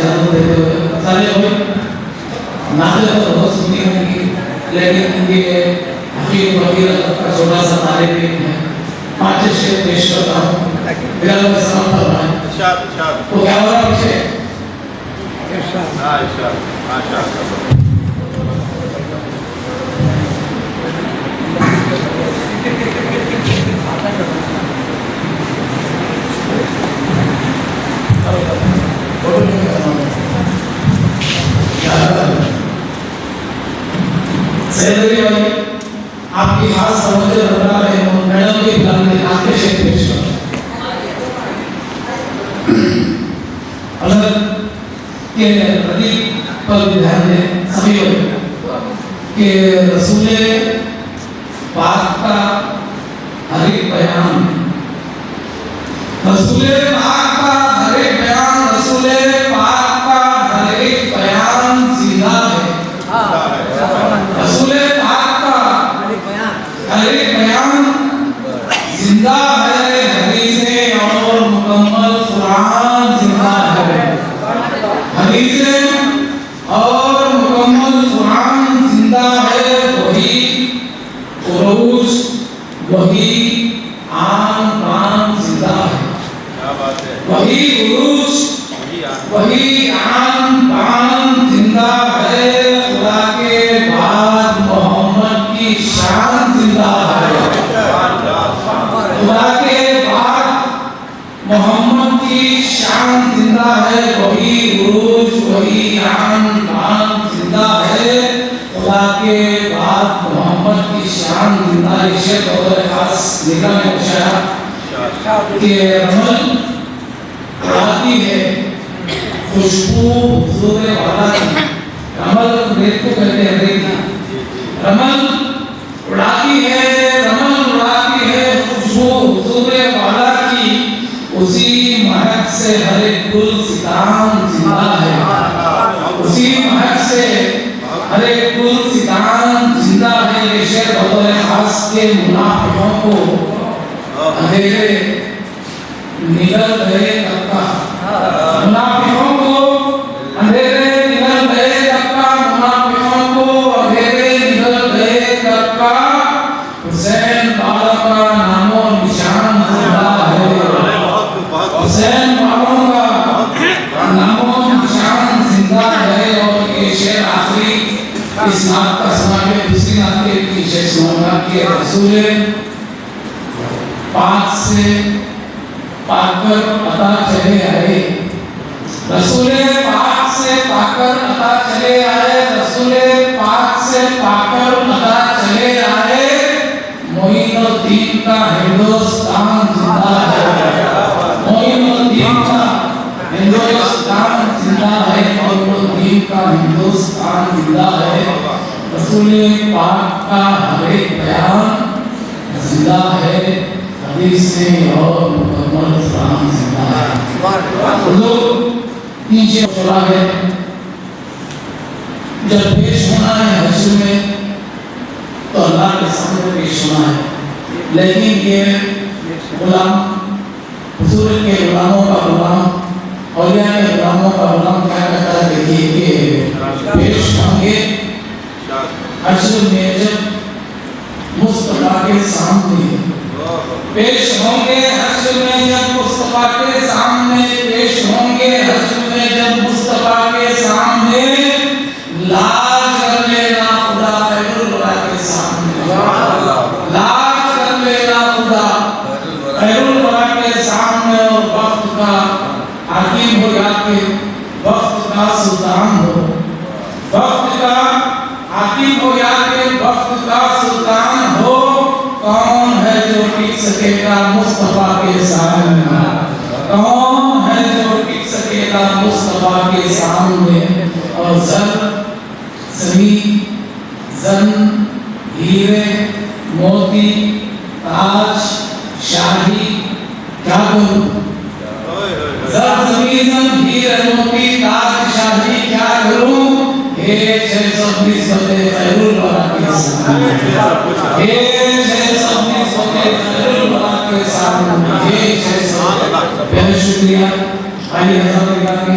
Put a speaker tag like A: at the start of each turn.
A: इजाजत देते हुए सारे लोग नाते तो बहुत सुनी होंगी, लेकिन ये हकीम वकील का छोटा सा तारीफ है, 5 शेर पेश करता हूँ, बिलाल में सलाम फरमाएं। वो क्या हो रहा है पीछे? आपकी खास समझ बता रहे हो, मैडम के बुलाने आपके शेर पेश करो। अगर के प्रदीप पर भी ध्यान दें सभी लोग कि रसूले पाक का हर एक बयान, रसूले पाक का हर एक बयान, रसूले पाक का हर एक बयान जिंदा है। रसूले पाक का हर एक बयान जिंदा है, हदीसें और मुकम्मल कुरान जिंदा है। हदीसें और मुकम्मल कुरान जिंदा है, वही उरूज, वही आन बान जिंदा है। क्या बात है? वही उरूज, वही आन बान जिंदा है, खुदा के बाद मोहम्मद की शान जिंदा है। खुदा के बाद मोहम्मद की शान जिंदा है, वही उरूज, वही आन बान जिंदा है, खुदा के बाद मोहम्मद की शान जिंदा है। शेख और खास निगाह में पूछा कि रमल आती है खुशबू हुजूर वाला की, रमल रेत को कहते हैं रेत, रमल उड़ाती है, रमल उड़ाती है खुशबू हुजूर वाला की, उसी महक से हर एक गुल सितान जिंदा है, उसी महक से हर एक गुल सितान जिंदा है। ये शेर बतौर खास के मुनाफिकों को अंधेरे निगल गए तक का, मुनाफिकों को अंधेरे निगल गए तक का, मुनाफिकों को अंधेरे निगल गए तक का, हुसैन वाला का नामो निशान जिंदा है, हुसैन वालों का नामो निशान जिंदा है। और ये शेर आखिरी इस नात का सुना के दूसरी नात के पीछे सुनाऊंगा कि रसूल पाक से पाकर पता चले आए, रसूल पाक से पाकर पता चले आए, रसूल पाक से पाकर पता चले आए, मोइनुद्दीन का हिंदुस्तान जिंदा है, मोइनुद्दीन का हिंदुस्तान जिंदा है, मोइनुद्दीन का हिंदुस्तान जिंदा है। रसूल पाक का हर एक बयान जिंदा है, हदीसें और मुकम्मल कुरान जिंदा है। लोग नीचे चला है, जब पेश होना है हश्र में तो अल्लाह के सामने पेश होना है, लेकिन ये गुलाम हुजूर के गुलामों का गुलाम, औलिया के गुलामों का गुलाम क्या कहता है? देखिए कि पेश होंगे हश्र में जब मुस्तफा के सामने, पेश होंगे हश्र में जब मुस्तफा के सामने, पेश होंगे हश्र में जब मुस्तफा के सामने, लाज कर लेना खुदा खैरुल वरा के सामने, लाज कर लेना खुदा खैरुल वरा के सामने। और वक्त का हाकिम हो या के वक्त का सुल्तान हो, वक्त का हाकिम हो या के वक्त का सुल्तान हो, कौन है जो टिक सकेगा मुस्तफा के सामने, कौन है जो टिक सकेगा मुस्तफा के सामने। और जर जमी जन हीरे मोती ताज शाही क्या करूं, जर जमी जन हीरे मोती ताज शाही क्या करूं, हे 620 बते खैरुल वरा के सामने, हे 620 बते खैरुल वरा के सामने, हे 620। बहुत शुक्रिया। आइए हज़रत